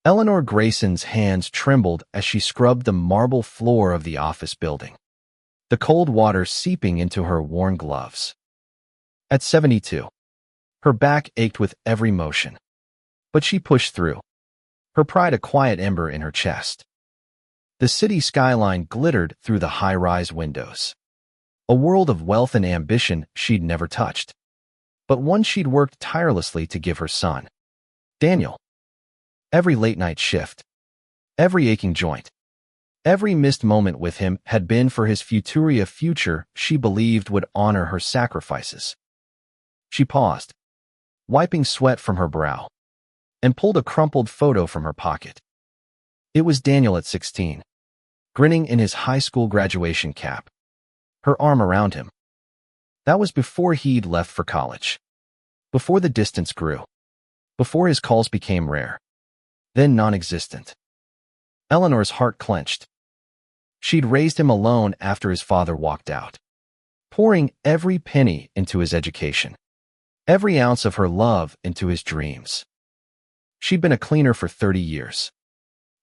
Eleanor Grayson's hands trembled as she scrubbed the marble floor of the office building, the cold water seeping into her worn gloves. At 72, her back ached with every motion, but she pushed through, her pride a quiet ember in her chest. The city skyline glittered through the high-rise windows, a world of wealth and ambition she'd never touched, but one she'd worked tirelessly to give her son, Daniel. Every late-night shift, every aching joint, every missed moment with him had been for his Futuria future she believed would honor her sacrifices. She paused, wiping sweat from her brow, and pulled a crumpled photo from her pocket. It was Daniel at 16, grinning in his high school graduation cap, her arm around him. That was before he'd left for college, before the distance grew, before his calls became rare, then non-existent. Eleanor's heart clenched. She'd raised him alone after his father walked out, pouring every penny into his education, every ounce of her love into his dreams. She'd been a cleaner for 30 years,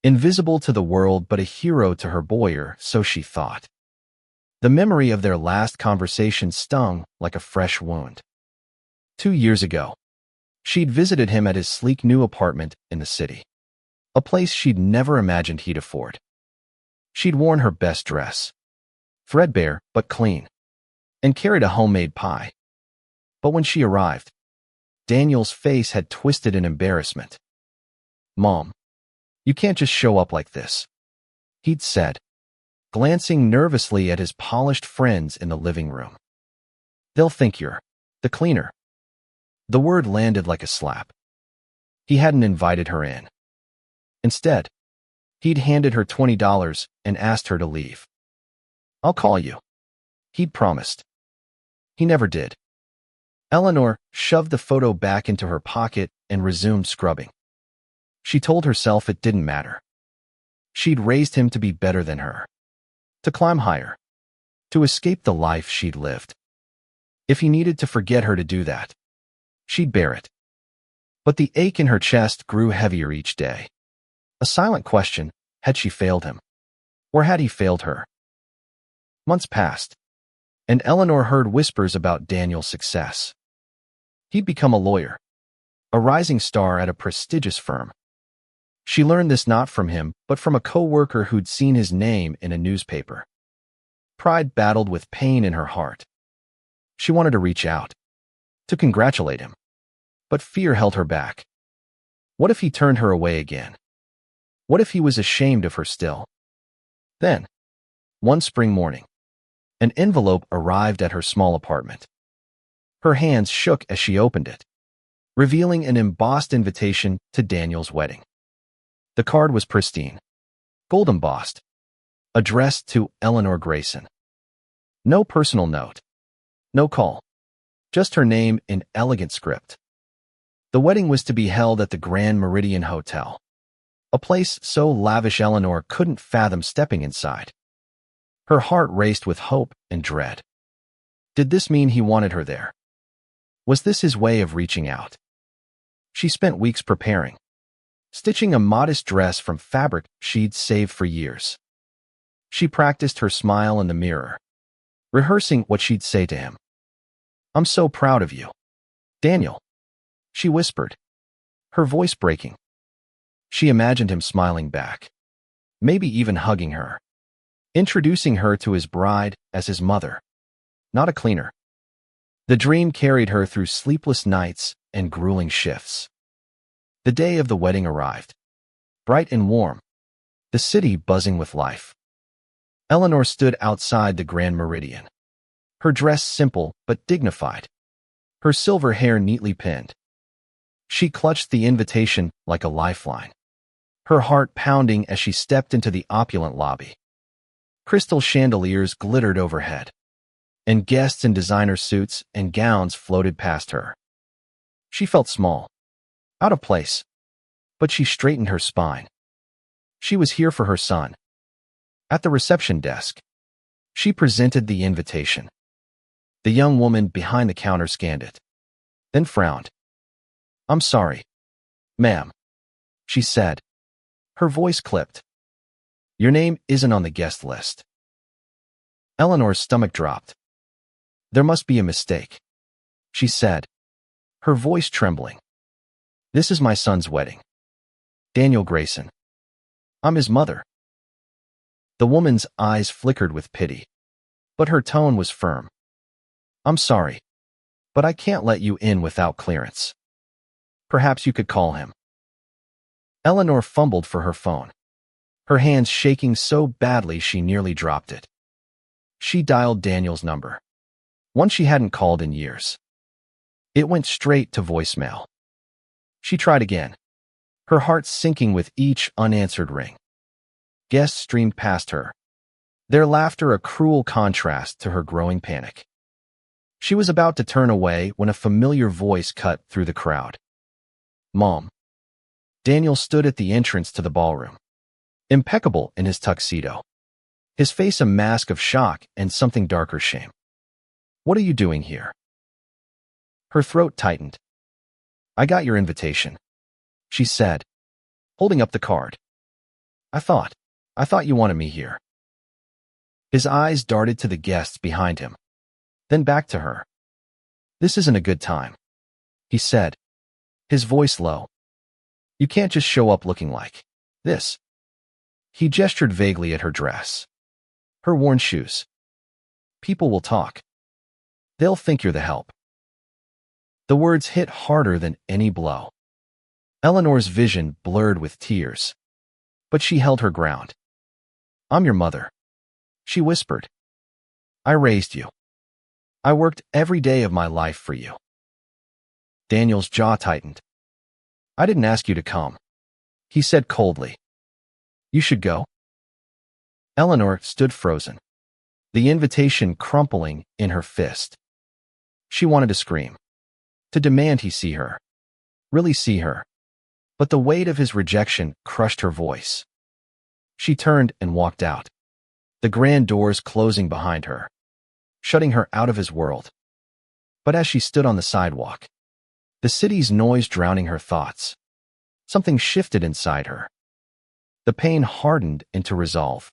invisible to the world but a hero to her boy, or so she thought. The memory of their last conversation stung like a fresh wound. 2 years ago, she'd visited him at his sleek new apartment in the city, a place she'd never imagined he'd afford. She'd worn her best dress, threadbare but clean, and carried a homemade pie. But when she arrived, Daniel's face had twisted in embarrassment. "Mom, you can't just show up like this," he'd said, glancing nervously at his polished friends in the living room. "They'll think you're the cleaner." The word landed like a slap. He hadn't invited her in. Instead, he'd handed her $20 and asked her to leave. "I'll call you," he'd promised. He never did. Eleanor shoved the photo back into her pocket and resumed scrubbing. She told herself it didn't matter. She'd raised him to be better than her, to climb higher, to escape the life she'd lived. If he needed to forget her to do that, she'd bear it. But the ache in her chest grew heavier each day. A silent question: had she failed him? Or had he failed her? Months passed, and Eleanor heard whispers about Daniel's success. He'd become a lawyer, a rising star at a prestigious firm. She learned this not from him, but from a co-worker who'd seen his name in a newspaper. Pride battled with pain in her heart. She wanted to reach out, to congratulate him, but fear held her back. What if he turned her away again? What if he was ashamed of her still? Then, one spring morning, an envelope arrived at her small apartment. Her hands shook as she opened it, revealing an embossed invitation to Daniel's wedding. The card was pristine, gold embossed, addressed to Eleanor Grayson. No personal note, no call, just her name in elegant script. The wedding was to be held at the Grand Meridian Hotel, a place so lavish Eleanor couldn't fathom stepping inside. Her heart raced with hope and dread. Did this mean he wanted her there? Was this his way of reaching out? She spent weeks preparing, stitching a modest dress from fabric she'd saved for years. She practiced her smile in the mirror, rehearsing what she'd say to him. "I'm so proud of you, Daniel," she whispered, her voice breaking. She imagined him smiling back, maybe even hugging her, introducing her to his bride as his mother, not a cleaner. The dream carried her through sleepless nights and grueling shifts. The day of the wedding arrived, bright and warm, the city buzzing with life. Eleanor stood outside the Grand Meridian, her dress simple but dignified, her silver hair neatly pinned. She clutched the invitation like a lifeline, her heart pounding as she stepped into the opulent lobby. Crystal chandeliers glittered overhead, and guests in designer suits and gowns floated past her. She felt small, out of place, but she straightened her spine. She was here for her son. At the reception desk, she presented the invitation. The young woman behind the counter scanned it, then frowned. "I'm sorry, ma'am," she said, Her voice clipped. Your name isn't on the guest list. Eleanor's stomach dropped. There must be a mistake, she said, her voice trembling. This is my son's wedding. Daniel Grayson. I'm his mother. The woman's eyes flickered with pity, but her tone was firm. I'm sorry, but I can't let you in without clearance. Perhaps you could call him. Eleanor fumbled for her phone, her hands shaking so badly she nearly dropped it. She dialed Daniel's number, one she hadn't called in years. It went straight to voicemail. She tried again, her heart sinking with each unanswered ring. Guests streamed past her, their laughter a cruel contrast to her growing panic. She was about to turn away when a familiar voice cut through the crowd. Mom. Daniel stood at the entrance to the ballroom, impeccable in his tuxedo, his face a mask of shock and something darker shame. What are you doing here? Her throat tightened. I got your invitation, she said, holding up the card. I thought you wanted me here. His eyes darted to the guests behind him, then back to her. This isn't a good time, he said, his voice low. You can't just show up looking like this. He gestured vaguely at her dress, her worn shoes. People will talk. They'll think you're the help. The words hit harder than any blow. Eleanor's vision blurred with tears, but she held her ground. I'm your mother, she whispered. I raised you. I worked every day of my life for you. Daniel's jaw tightened. I didn't ask you to come, he said coldly. You should go. Eleanor stood frozen, the invitation crumpling in her fist. She wanted to scream, to demand he see her, really see her, but the weight of his rejection crushed her voice. She turned and walked out, the grand doors closing behind her, shutting her out of his world. But as she stood on the sidewalk, the city's noise drowning her thoughts, something shifted inside her. The pain hardened into resolve.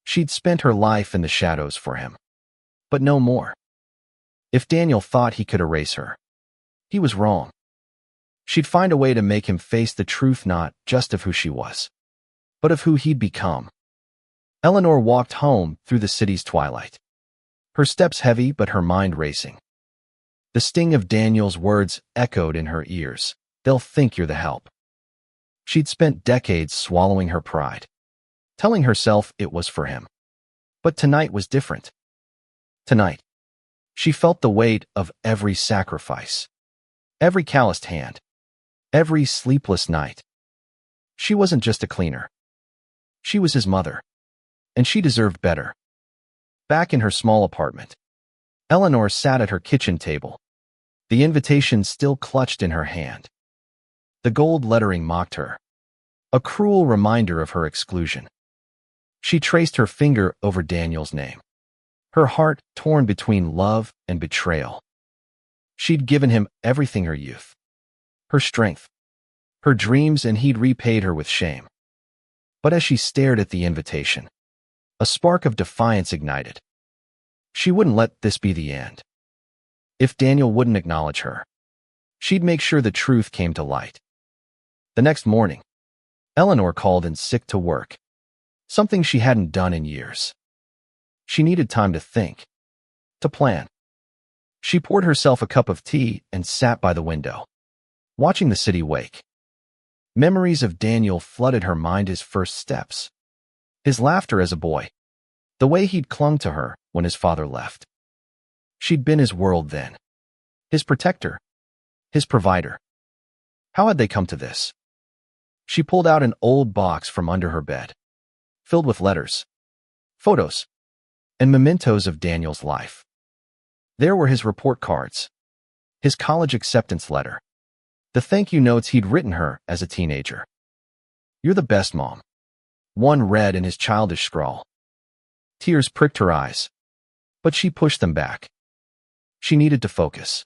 She'd spent her life in the shadows for him, but no more. If Daniel thought he could erase her, he was wrong. She'd find a way to make him face the truth not just of who she was, but of who he'd become. Eleanor walked home through the city's twilight, her steps heavy but her mind racing. The sting of Daniel's words echoed in her ears. They'll think you're the help. She'd spent decades swallowing her pride, telling herself it was for him. But tonight was different. Tonight, she felt the weight of every sacrifice, every calloused hand, every sleepless night. She wasn't just a cleaner. She was his mother, and she deserved better. Back in her small apartment, Eleanor sat at her kitchen table, the invitation still clutched in her hand. The gold lettering mocked her, a cruel reminder of her exclusion. She traced her finger over Daniel's name, her heart torn between love and betrayal. She'd given him everything: her youth, her strength, her dreams, and he'd repaid her with shame. But as she stared at the invitation, a spark of defiance ignited. She wouldn't let this be the end. If Daniel wouldn't acknowledge her, she'd make sure the truth came to light. The next morning, Eleanor called in sick to work, something she hadn't done in years. She needed time to think, to plan. She poured herself a cup of tea and sat by the window, watching the city wake. Memories of Daniel flooded her mind: his first steps, his laughter as a boy, the way he'd clung to her when his father left. She'd been his world then, his protector, his provider. How had they come to this? She pulled out an old box from under her bed, filled with letters, photos, and mementos of Daniel's life. There were his report cards, his college acceptance letter, the thank you notes he'd written her as a teenager. You're the best, Mom, one read in his childish scrawl. Tears pricked her eyes, but she pushed them back. She needed to focus.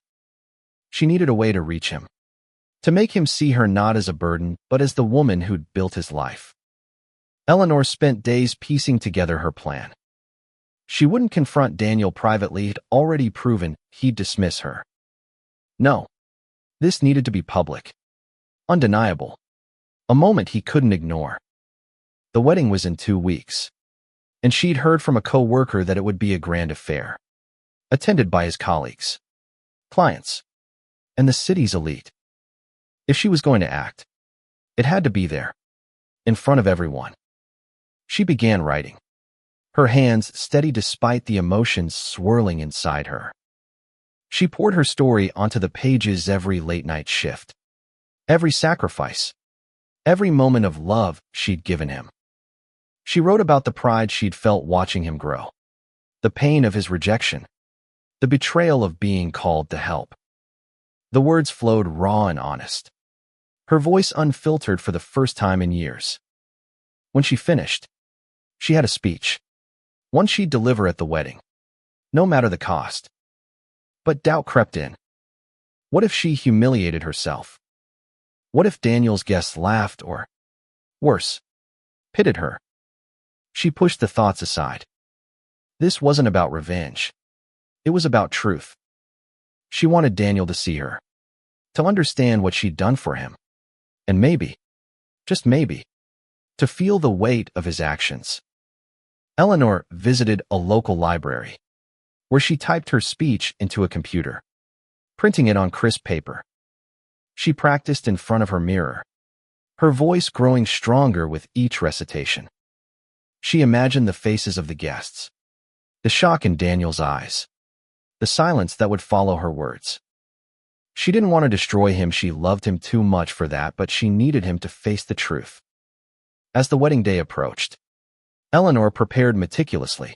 She needed a way to reach him, to make him see her not as a burden, but as the woman who'd built his life. Eleanor spent days piecing together her plan. She wouldn't confront Daniel privately. He'd already proven he'd dismiss her. No. This needed to be public. Undeniable. A moment he couldn't ignore. The wedding was in 2 weeks, and she'd heard from a co-worker that it would be a grand affair, attended by his colleagues, clients, and the city's elite. If she was going to act, it had to be there, in front of everyone. She began writing, her hands steady despite the emotions swirling inside her. She poured her story onto the pages, every late-night shift, every sacrifice, every moment of love she'd given him. She wrote about the pride she'd felt watching him grow, the pain of his rejection, the betrayal of being called to help. The words flowed raw and honest, her voice unfiltered for the first time in years. When she finished, she had a speech, one she'd deliver at the wedding, no matter the cost. But doubt crept in. What if she humiliated herself? What if Daniel's guests laughed or, worse, pitied her? She pushed the thoughts aside. This wasn't about revenge. It was about truth. She wanted Daniel to see her, to understand what she'd done for him, and maybe, just maybe, to feel the weight of his actions. Eleanor visited a local library, where she typed her speech into a computer, printing it on crisp paper. She practiced in front of her mirror, her voice growing stronger with each recitation. She imagined the faces of the guests, the shock in Daniel's eyes, the silence that would follow her words. She didn't want to destroy him. She loved him too much for that, but she needed him to face the truth. As the wedding day approached, Eleanor prepared meticulously.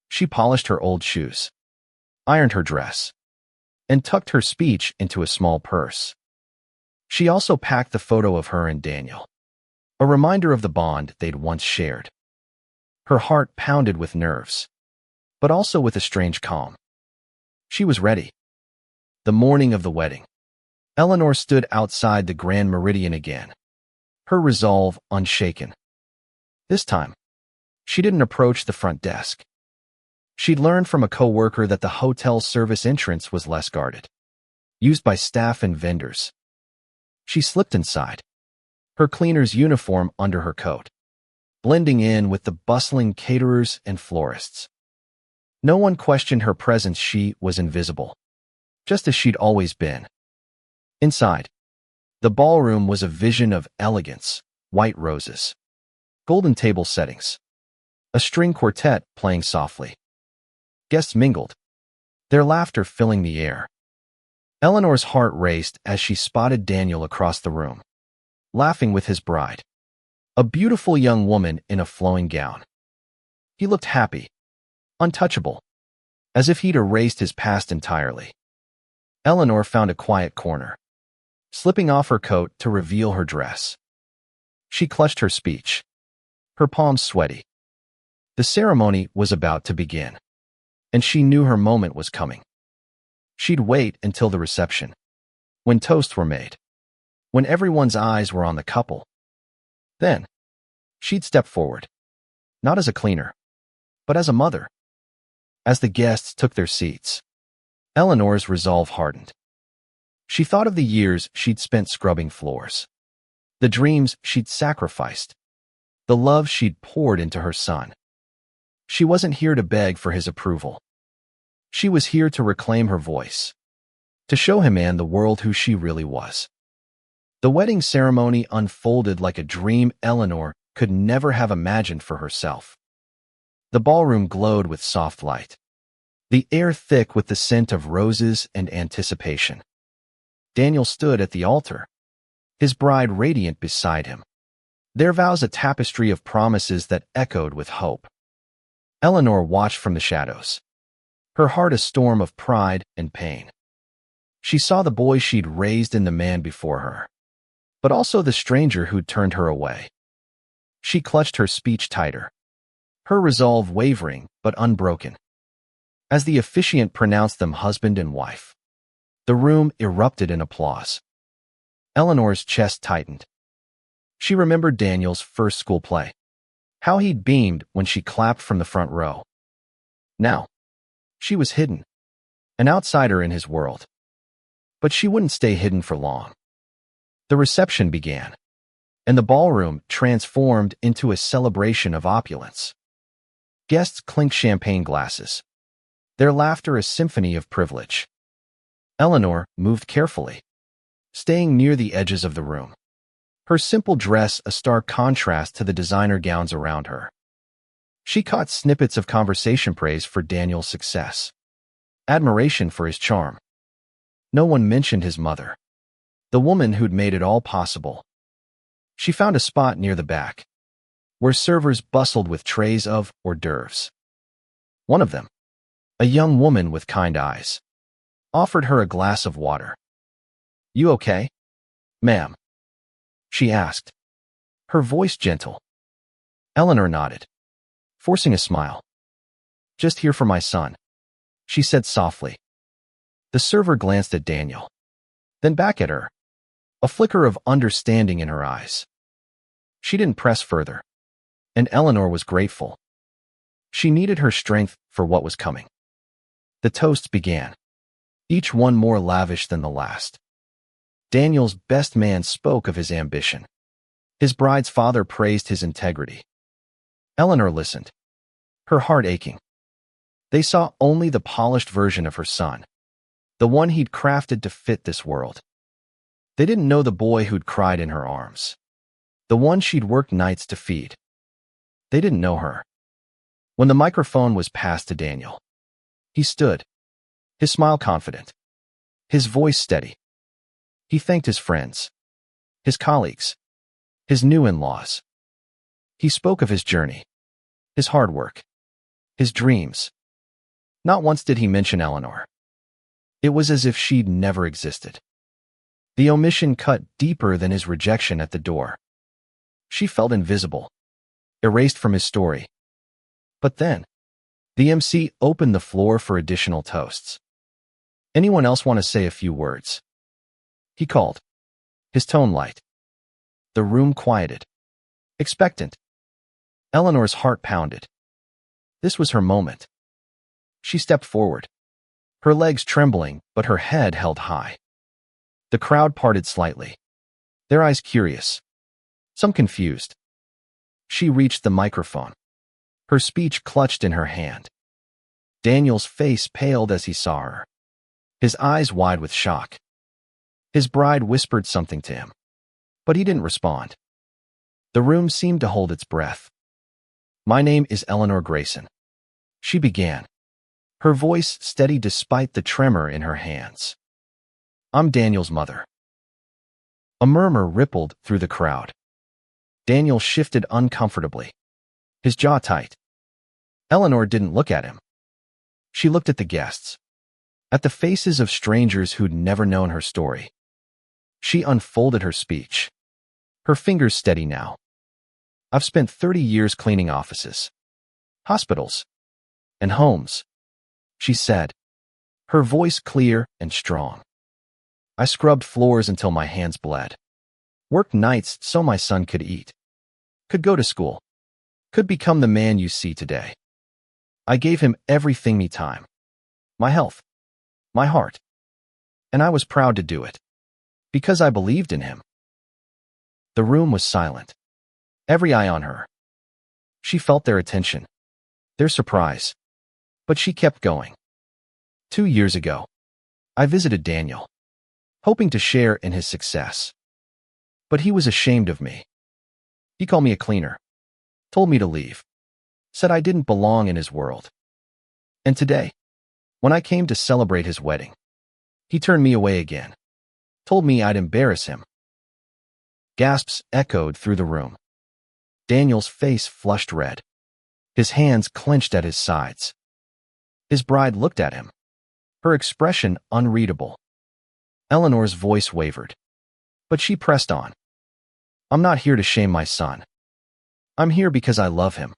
She polished her old shoes, ironed her dress, and tucked her speech into a small purse. She also packed the photo of her and Daniel, a reminder of the bond they'd once shared. Her heart pounded with nerves, but also with a strange calm. She was ready. The morning of the wedding, Eleanor stood outside the Grand Meridian again, her resolve unshaken. This time, she didn't approach the front desk. She'd learned from a co-worker that the hotel service entrance was less guarded, used by staff and vendors. She slipped inside, her cleaner's uniform under her coat, blending in with the bustling caterers and florists. No one questioned her presence. She was invisible, just as she'd always been. Inside, the ballroom was a vision of elegance, white roses, golden table settings, a string quartet playing softly. Guests mingled, their laughter filling the air. Eleanor's heart raced as she spotted Daniel across the room, laughing with his bride, a beautiful young woman in a flowing gown. He looked happy, untouchable, as if he'd erased his past entirely. Eleanor found a quiet corner, slipping off her coat to reveal her dress. She clutched her speech, her palms sweaty. The ceremony was about to begin, and she knew her moment was coming. She'd wait until the reception, when toasts were made, when everyone's eyes were on the couple. Then, she'd step forward, not as a cleaner, but as a mother. As the guests took their seats, Eleanor's resolve hardened. She thought of the years she'd spent scrubbing floors, the dreams she'd sacrificed, the love she'd poured into her son. She wasn't here to beg for his approval. She was here to reclaim her voice, to show him and the world who she really was. The wedding ceremony unfolded like a dream Eleanor could never have imagined for herself. The ballroom glowed with soft light, the air thick with the scent of roses and anticipation. Daniel stood at the altar, his bride radiant beside him, their vows a tapestry of promises that echoed with hope. Eleanor watched from the shadows, her heart a storm of pride and pain. She saw the boy she'd raised in the man before her, but also the stranger who'd turned her away. She clutched her speech tighter, her resolve wavering but unbroken. As the officiant pronounced them husband and wife, the room erupted in applause. Eleanor's chest tightened. She remembered Daniel's first school play. How he'd beamed when she clapped from the front row. Now, she was hidden, an outsider in his world. But she wouldn't stay hidden for long. The reception began, and the ballroom transformed into a celebration of opulence. Guests clinked champagne glasses, their laughter a symphony of privilege. Eleanor moved carefully, staying near the edges of the room, her simple dress a stark contrast to the designer gowns around her. She caught snippets of conversation praise for Daniel's success, admiration for his charm. No one mentioned his mother, the woman who'd made it all possible. She found a spot near the back, where servers bustled with trays of hors d'oeuvres. One of them, a young woman with kind eyes, offered her a glass of water. "You okay, ma'am?" she asked, her voice gentle. Eleanor nodded, forcing a smile. "Just here for my son," she said softly. The server glanced at Daniel, then back at her, a flicker of understanding in her eyes. She didn't press further, and Eleanor was grateful. She needed her strength for what was coming. The toasts began, each one more lavish than the last. Daniel's best man spoke of his ambition. His bride's father praised his integrity. Eleanor listened, her heart aching. They saw only the polished version of her son, the one he'd crafted to fit this world. They didn't know the boy who'd cried in her arms, the one she'd worked nights to feed. They didn't know her. When the microphone was passed to Daniel, he stood, his smile confident, his voice steady. He thanked his friends, his colleagues, his new in-laws. He spoke of his journey, his hard work, his dreams. Not once did he mention Eleanor. It was as if she'd never existed. The omission cut deeper than his rejection at the door. She felt invisible, erased from his story. But then, the MC opened the floor for additional toasts. "Anyone else want to say a few words?" he called, his tone light. The room quieted, expectant. Eleanor's heart pounded. This was her moment. She stepped forward, her legs trembling, but her head held high. The crowd parted slightly, their eyes curious, some confused. She reached the microphone, her speech clutched in her hand. Daniel's face paled as he saw her, his eyes wide with shock. His bride whispered something to him, but he didn't respond. The room seemed to hold its breath. "My name is Eleanor Grayson," she began, her voice steady despite the tremor in her hands. "I'm Daniel's mother." A murmur rippled through the crowd. Daniel shifted uncomfortably, his jaw tight. Eleanor didn't look at him. She looked at the guests, at the faces of strangers who'd never known her story. She unfolded her speech, her fingers steady now. "I've spent 30 years cleaning offices, hospitals, and homes," she said, her voice clear and strong. "I scrubbed floors until my hands bled, worked nights so my son could eat, could go to school, could become the man you see today. I gave him everything, me time, my health, my heart, and I was proud to do it, because I believed in him." The room was silent, every eye on her. She felt their attention, their surprise, but she kept going. 2 years ago, I visited Daniel, hoping to share in his success. But he was ashamed of me. He called me a cleaner, told me to leave, said I didn't belong in his world. And today, when I came to celebrate his wedding, he turned me away again, told me I'd embarrass him. Gasps echoed through the room. Daniel's face flushed red, his hands clenched at his sides. His bride looked at him, her expression unreadable. Eleanor's voice wavered, but she pressed on. "I'm not here to shame my son. I'm here because I love him.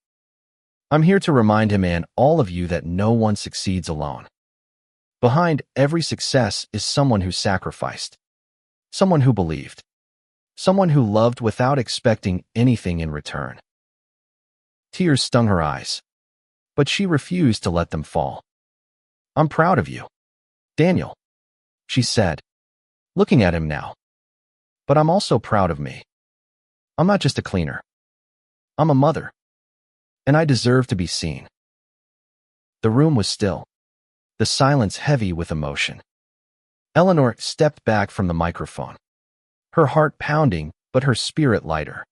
I'm here to remind him and all of you that no one succeeds alone. Behind every success is someone who sacrificed, someone who believed." Someone who loved without expecting anything in return. Tears stung her eyes, but she refused to let them fall. "I'm proud of you, Daniel," she said, looking at him now. "But I'm also proud of me. I'm not just a cleaner. I'm a mother, and I deserve to be seen." The room was still, the silence heavy with emotion. Eleanor stepped back from the microphone, her heart pounding but her spirit lighter.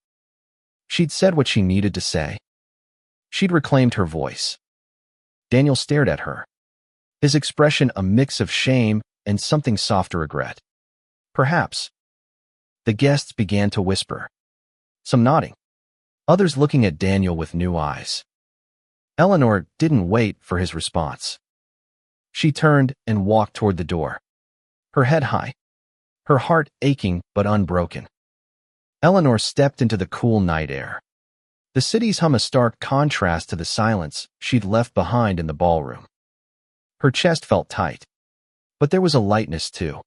She'd said what she needed to say. She'd reclaimed her voice. Daniel stared at her, his expression a mix of shame and something softer regret. Perhaps. The guests began to whisper, some nodding, others looking at Daniel with new eyes. Eleanor didn't wait for his response. She turned and walked toward the door, her head high, her heart aching but unbroken. Eleanor stepped into the cool night air. The city's hum a stark contrast to the silence she'd left behind in the ballroom. Her chest felt tight, but there was a lightness too,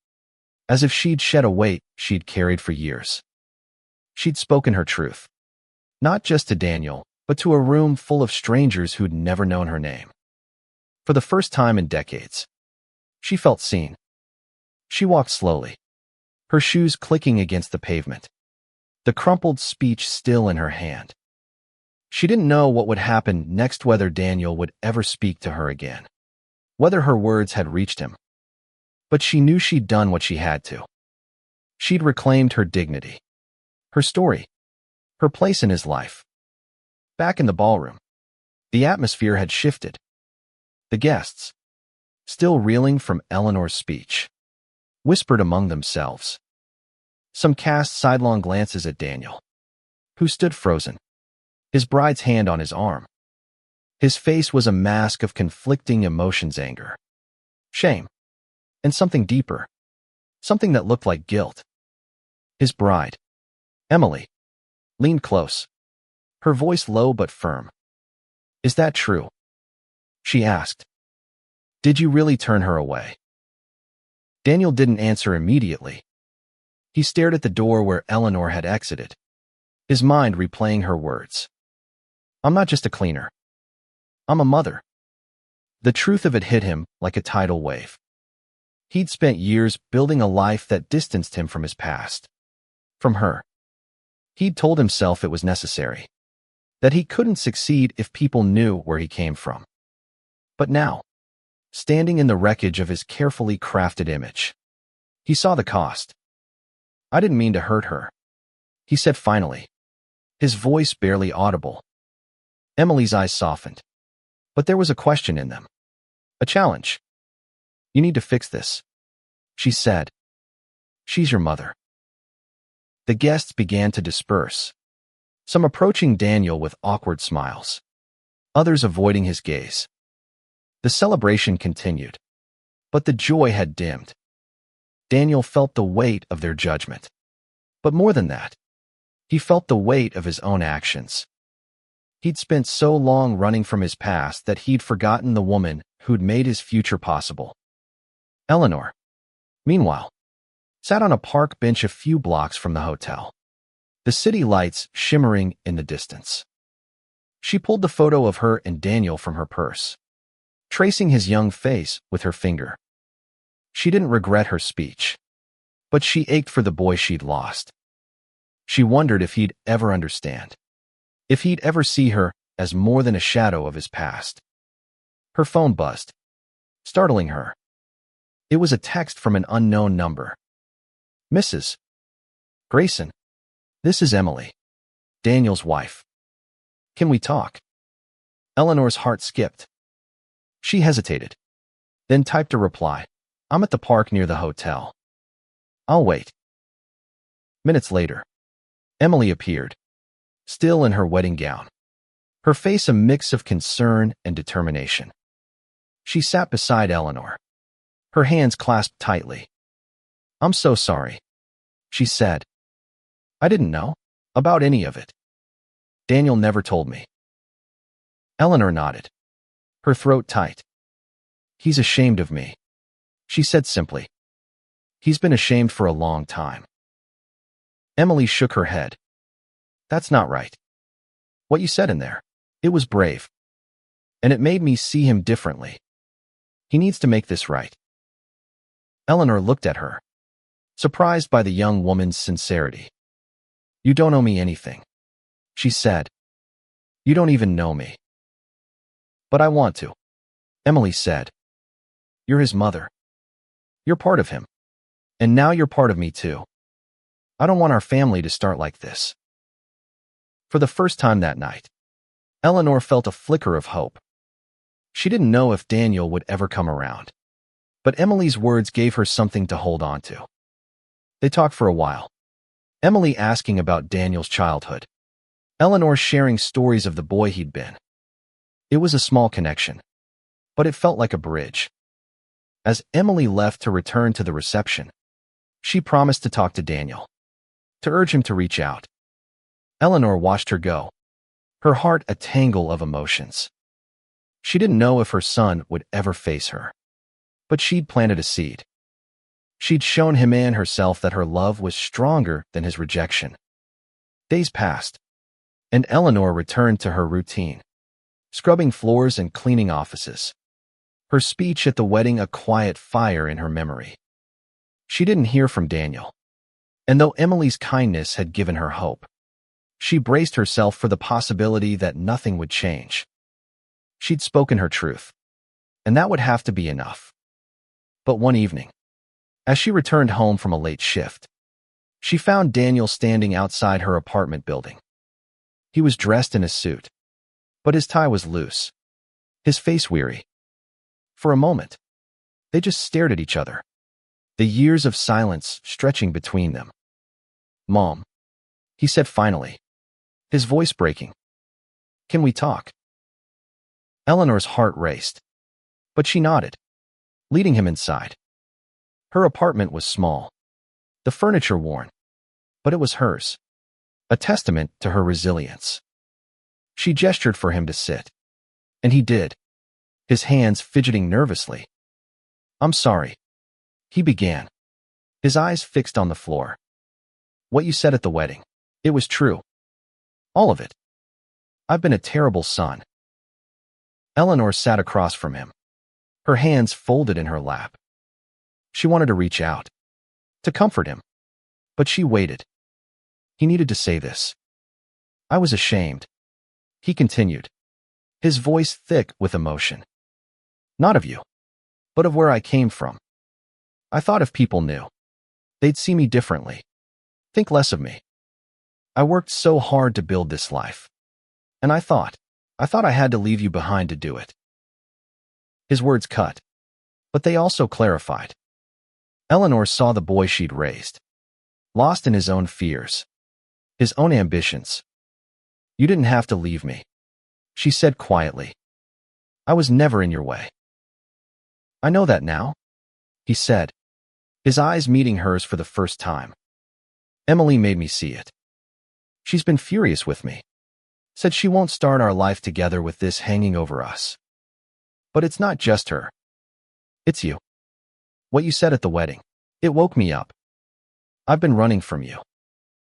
as if she'd shed a weight she'd carried for years. She'd spoken her truth, not just to Daniel, but to a room full of strangers who'd never known her name. For the first time in decades, she felt seen. She walked slowly, her shoes clicking against the pavement, the crumpled speech still in her hand. She didn't know what would happen next, whether Daniel would ever speak to her again, whether her words had reached him. But she knew she'd done what she had to. She'd reclaimed her dignity, her story, her place in his life. Back in the ballroom, the atmosphere had shifted. The guests, still reeling from Eleanor's speech, whispered among themselves. Some cast sidelong glances at Daniel, who stood frozen, his bride's hand on his arm. His face was a mask of conflicting emotions: anger, shame, and something deeper, something that looked like guilt. His bride, Emily, leaned close, her voice low but firm. "Is that true?" she asked. "Did you really turn her away?" Daniel didn't answer immediately. He stared at the door where Eleanor had exited, his mind replaying her words. "I'm not just a cleaner. I'm a mother." The truth of it hit him like a tidal wave. He'd spent years building a life that distanced him from his past, from her. He'd told himself it was necessary, that he couldn't succeed if people knew where he came from. But now, standing in the wreckage of his carefully crafted image, he saw the cost. "I didn't mean to hurt her," he said finally, his voice barely audible. Emily's eyes softened, but there was a question in them, a challenge. "You need to fix this," she said. "She's your mother." The guests began to disperse, some approaching Daniel with awkward smiles, others avoiding his gaze. The celebration continued, but the joy had dimmed. Daniel felt the weight of their judgment. But more than that, he felt the weight of his own actions. He'd spent so long running from his past that he'd forgotten the woman who'd made his future possible. Eleanor, meanwhile, sat on a park bench a few blocks from the hotel, the city lights shimmering in the distance. She pulled the photo of her and Daniel from her purse, tracing his young face with her finger. She didn't regret her speech, but she ached for the boy she'd lost. She wondered if he'd ever understand, if he'd ever see her as more than a shadow of his past. Her phone buzzed, startling her. It was a text from an unknown number. "Mrs. Grayson, this is Emily, Daniel's wife. Can we talk?" Eleanor's heart skipped. She hesitated, then typed a reply. "I'm at the park near the hotel. I'll wait." Minutes later, Emily appeared, still in her wedding gown, her face a mix of concern and determination. She sat beside Eleanor, her hands clasped tightly. "I'm so sorry," she said. "I didn't know about any of it. Daniel never told me." Eleanor nodded, her throat tight. "He's ashamed of me," she said simply. "He's been ashamed for a long time." Emily shook her head. That's not right. What you said in there. It was brave. And it made me see him differently. He needs to make this right. Eleanor looked at her, surprised by the young woman's sincerity. You don't owe me anything, she said. You don't even know me. But I want to, Emily said. You're his mother. You're part of him. And now you're part of me too. I don't want our family to start like this. For the first time that night, Eleanor felt a flicker of hope. She didn't know if Daniel would ever come around, but Emily's words gave her something to hold on to. They talked for a while, Emily asking about Daniel's childhood, Eleanor sharing stories of the boy he'd been. It was a small connection, but it felt like a bridge. As Emily left to return to the reception, she promised to talk to Daniel, to urge him to reach out. Eleanor watched her go, her heart a tangle of emotions. She didn't know if her son would ever face her, but she'd planted a seed. She'd shown him and herself that her love was stronger than his rejection. Days passed, and Eleanor returned to her routine, scrubbing floors and cleaning offices. Her speech at the wedding a quiet fire in her memory. She didn't hear from Daniel, and though Emily's kindness had given her hope, she braced herself for the possibility that nothing would change. She'd spoken her truth, and that would have to be enough. But one evening, as she returned home from a late shift, she found Daniel standing outside her apartment building. He was dressed in a suit, but his tie was loose, his face weary. For a moment, they just stared at each other, the years of silence stretching between them. Mom, he said finally, his voice breaking. Can we talk? Eleanor's heart raced, but she nodded, leading him inside. Her apartment was small, the furniture worn, but it was hers, a testament to her resilience. She gestured for him to sit, and he did, his hands fidgeting nervously. I'm sorry, he began, his eyes fixed on the floor. What you said at the wedding, it was true. All of it. I've been a terrible son. Eleanor sat across from him, her hands folded in her lap. She wanted to reach out, to comfort him, but she waited. He needed to say this. I was ashamed, he continued, his voice thick with emotion. Not of you, but of where I came from. I thought if people knew, they'd see me differently, think less of me. I worked so hard to build this life, and I thought I had to leave you behind to do it. His words cut, but they also clarified. Eleanor saw the boy she'd raised, lost in his own fears, his own ambitions. You didn't have to leave me, she said quietly. I was never in your way. I know that now, he said, his eyes meeting hers for the first time. Emily made me see it. She's been furious with me, said she won't start our life together with this hanging over us. But it's not just her. It's you. What you said at the wedding, it woke me up. I've been running from you,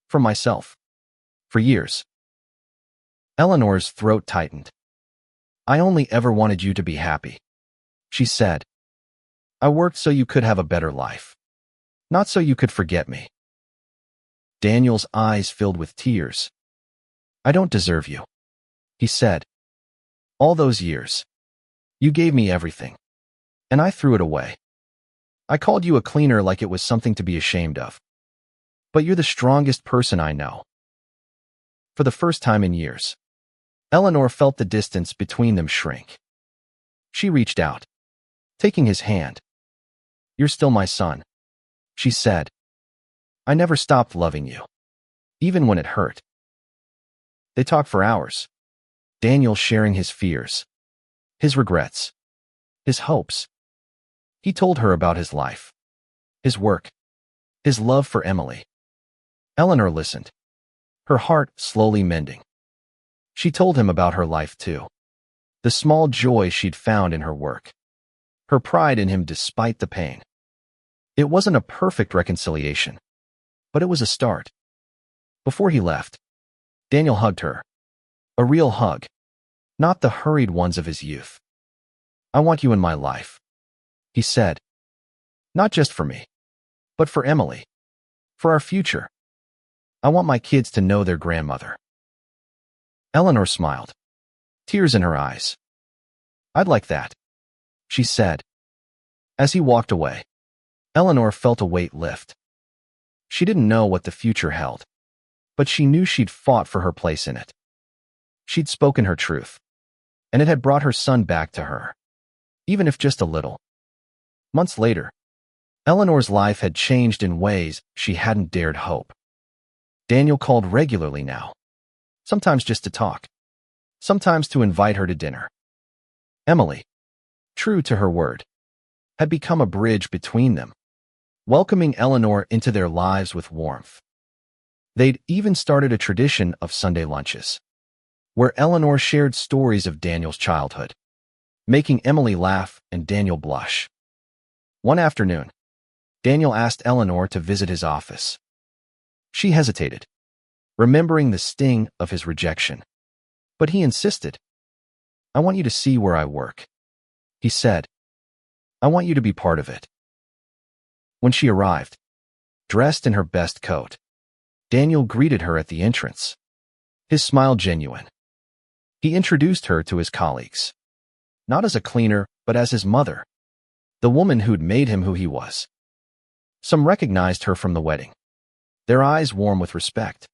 from myself, for years. Eleanor's throat tightened. I only ever wanted you to be happy, she said. I worked so you could have a better life, not so you could forget me. Daniel's eyes filled with tears. I don't deserve you, he said. All those years, you gave me everything, and I threw it away. I called you a cleaner like it was something to be ashamed of. But you're the strongest person I know. For the first time in years, Eleanor felt the distance between them shrink. She reached out, taking his hand. You're still my son, she said. I never stopped loving you, even when it hurt. They talked for hours, Daniel sharing his fears, his regrets, his hopes. He told her about his life, his work, his love for Emily. Eleanor listened, her heart slowly mending. She told him about her life too, the small joy she'd found in her work, her pride in him despite the pain. It wasn't a perfect reconciliation, but it was a start. Before he left, Daniel hugged her. A real hug, not the hurried ones of his youth. "I want you in my life," he said. "Not just for me, but for Emily. For our future. I want my kids to know their grandmother." Eleanor smiled, tears in her eyes. "I'd like that," she said. As he walked away, Eleanor felt a weight lift. She didn't know what the future held, but she knew she'd fought for her place in it. She'd spoken her truth, and it had brought her son back to her, even if just a little. Months later, Eleanor's life had changed in ways she hadn't dared hope. Daniel called regularly now, sometimes just to talk, sometimes to invite her to dinner. Emily, true to her word, had become a bridge between them, welcoming Eleanor into their lives with warmth. They'd even started a tradition of Sunday lunches, where Eleanor shared stories of Daniel's childhood, making Emily laugh and Daniel blush. One afternoon, Daniel asked Eleanor to visit his office. She hesitated, remembering the sting of his rejection. But he insisted. "I want you to see where I work," he said. "I want you to be part of it." When she arrived, dressed in her best coat, Daniel greeted her at the entrance, his smile genuine. He introduced her to his colleagues, not as a cleaner, but as his mother, the woman who'd made him who he was. Some recognized her from the wedding, their eyes warm with respect.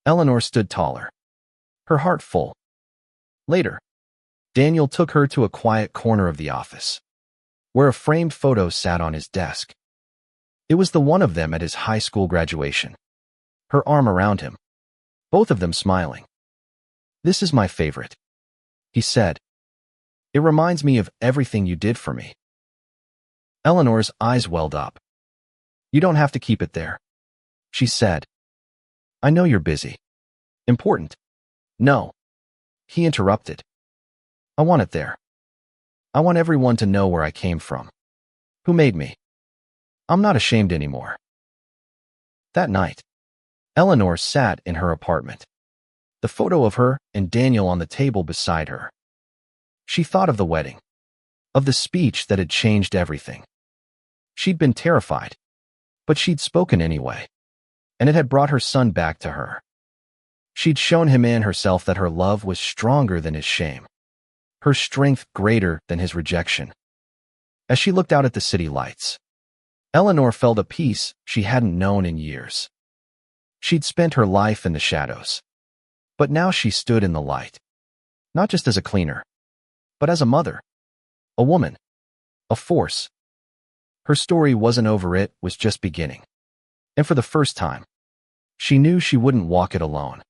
Eleanor stood taller, her heart full. Later, Daniel took her to a quiet corner of the office, where a framed photo sat on his desk. It was the one of them at his high school graduation, her arm around him, both of them smiling. "This is my favorite," he said. "It reminds me of everything you did for me." Eleanor's eyes welled up. "You don't have to keep it there," she said. "I know you're busy. Important." "No," he interrupted. "I want it there. I want everyone to know where I came from, who made me. I'm not ashamed anymore." That night, Eleanor sat in her apartment, the photo of her and Daniel on the table beside her. She thought of the wedding, of the speech that had changed everything. She'd been terrified, but she'd spoken anyway, and it had brought her son back to her. She'd shown him and herself that her love was stronger than his shame, her strength greater than his rejection. As she looked out at the city lights, Eleanor felt a peace she hadn't known in years. She'd spent her life in the shadows, but now she stood in the light, not just as a cleaner, but as a mother, a woman, a force. Her story wasn't over, it was just beginning. And for the first time, she knew she wouldn't walk it alone.